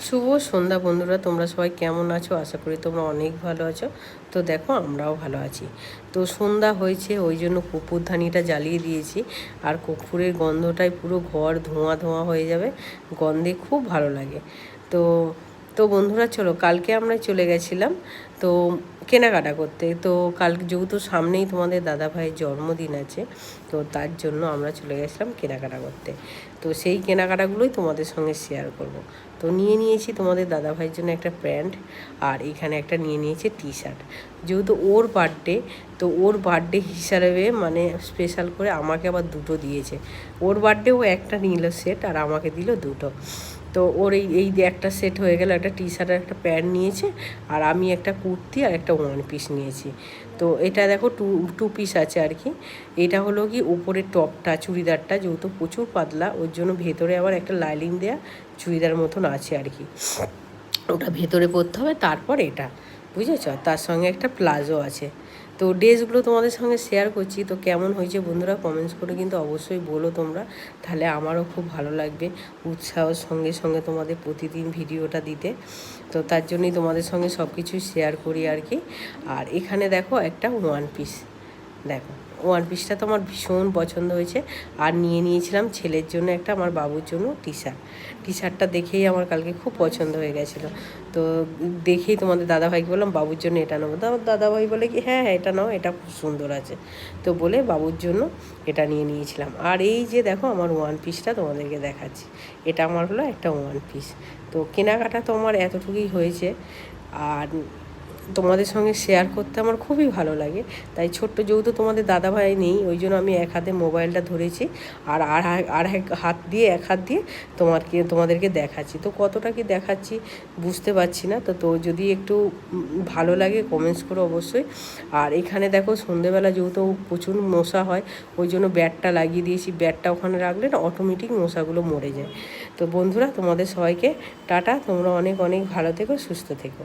শুভ সন্ধ্যা বন্ধুরা, তোমরা সবাই কেমন আছো? আশা করি তোমরা অনেক ভালো আছো। তো দেখো, আমরাও ভালো আছি। তো সন্ধ্যা হয়েছে, ওই জন্য কর্পূরধানিটা জ্বালিয়ে দিয়েছি। আর কর্পূরের গন্ধটাই পুরো ঘর ধোঁয়া ধোঁয়া হয়ে যাবে, গন্ধে খুব ভালো লাগে। তো তো বন্ধুরা, চলো, কালকে আমরা চলে গেছিলাম তো কেনাকাটা করতে। তো কাল যেহেতু সামনেই তোমাদের দাদাভাইয়ের জন্মদিন আছে, তো তার জন্য আমরা চলে গেছিলাম কেনাকাটা করতে। তো সেই কেনাকাটাগুলোই তোমাদের সঙ্গে শেয়ার করব। তো নিয়ে নিয়েছি তোমাদের দাদাভাইয়ের জন্য একটা প্যান্ট, আর এখানে একটা নিয়ে নিয়েছি টি শার্ট। যেহেতু ওর বার্থডে, তো ওর বার্থডে হিসাবে মানে স্পেশাল করে আমাকে আবার দুটো দিয়েছে। ওর বার্থডে ও একটা নিল সেট, আর আমাকে দিল দুটো। তো ওর এই একটা সেট হয়ে গেল, একটা টি শার্ট আর একটা প্যান্ট নিয়েছে, আর আমি একটা কুর্তি আর একটা ওয়ান পিস নিয়েছি। তো এটা দেখো টু পিস আছে আর কি। এটা হলো কি উপরের টপটা, চুড়িদারটা যেহেতু প্রচুর পাতলা, ওর জন্য ভেতরে আবার একটা লাইনিং দেওয়া চুড়িদার মতন আছে আর কি। ওটা ভেতরে পরতে হবে, তারপর এটা, বুঝেছ? তার সঙ্গে একটা প্লাজো আছে। তো ড্রেসগুলো তোমাদের সঙ্গে শেয়ার করছি। তো কেমন হয়েছে বন্ধুরা কমেন্টস করে কিন্তু অবশ্যই বলো তোমরা, তাহলে আমারও খুব ভালো লাগবে উৎসাহর সঙ্গে সঙ্গে তোমাদের প্রতিদিন ভিডিওটা দিতে। তো তার জন্যই তোমাদের সঙ্গে সব কিছুই শেয়ার করি আর কি। আর এখানে দেখো একটা ওয়ান পিস, দেখো ওয়ান পিসটা তো আমার ভীষণ পছন্দ হয়েছে। আর নিয়ে নিয়েছিলাম ছেলের জন্য একটা, আমার বাবুর জন্য টি শার্টটা দেখেই আমার কালকে খুব পছন্দ হয়ে গেছিলো। তো দেখেই তোমাদের দাদাভাইকে বললাম বাবুর জন্য এটা নেবো। তো আমার দাদাভাই বলে কি হ্যাঁ হ্যাঁ এটা নাও, এটা খুব সুন্দর আছে। তো বলে বাবুর জন্য এটা নিয়ে নিয়েছিলাম। আর এই যে দেখো আমার ওয়ান পিসটা তোমাদেরকে দেখাচ্ছি, এটা আমার হলো একটা ওয়ান পিস। তো কেনাকাটা তো আমার এতটুকুই হয়েছে। আর তোমাদের সঙ্গে শেয়ার করতে আমার খুবই ভালো লাগে। তাই ছোট্ট, যেহেতু তোমাদের দাদাভাই নেই, ওই জন্য আমি এক হাতে মোবাইলটা ধরেছি, আর এক হাত দিয়ে তোমাদেরকে দেখাচ্ছি। তো কতটা কি দেখাচ্ছি বুঝতে পারছি না। তো যদি একটু ভালো লাগে কমেন্টস করো অবশ্যই। আর এখানে দেখো সন্ধেবেলা যেহেতু প্রচুর মশা হয়, ওই জন্য ব্যাটটা লাগিয়ে দিয়েছি। ব্যাটটা ওখানে রাখলে না অটোমেটিক মশাগুলো মরে যায়। তো বন্ধুরা, তোমাদের সবাইকে টাটা। তোমরা অনেক অনেক ভালো থেকো, সুস্থ থেকো।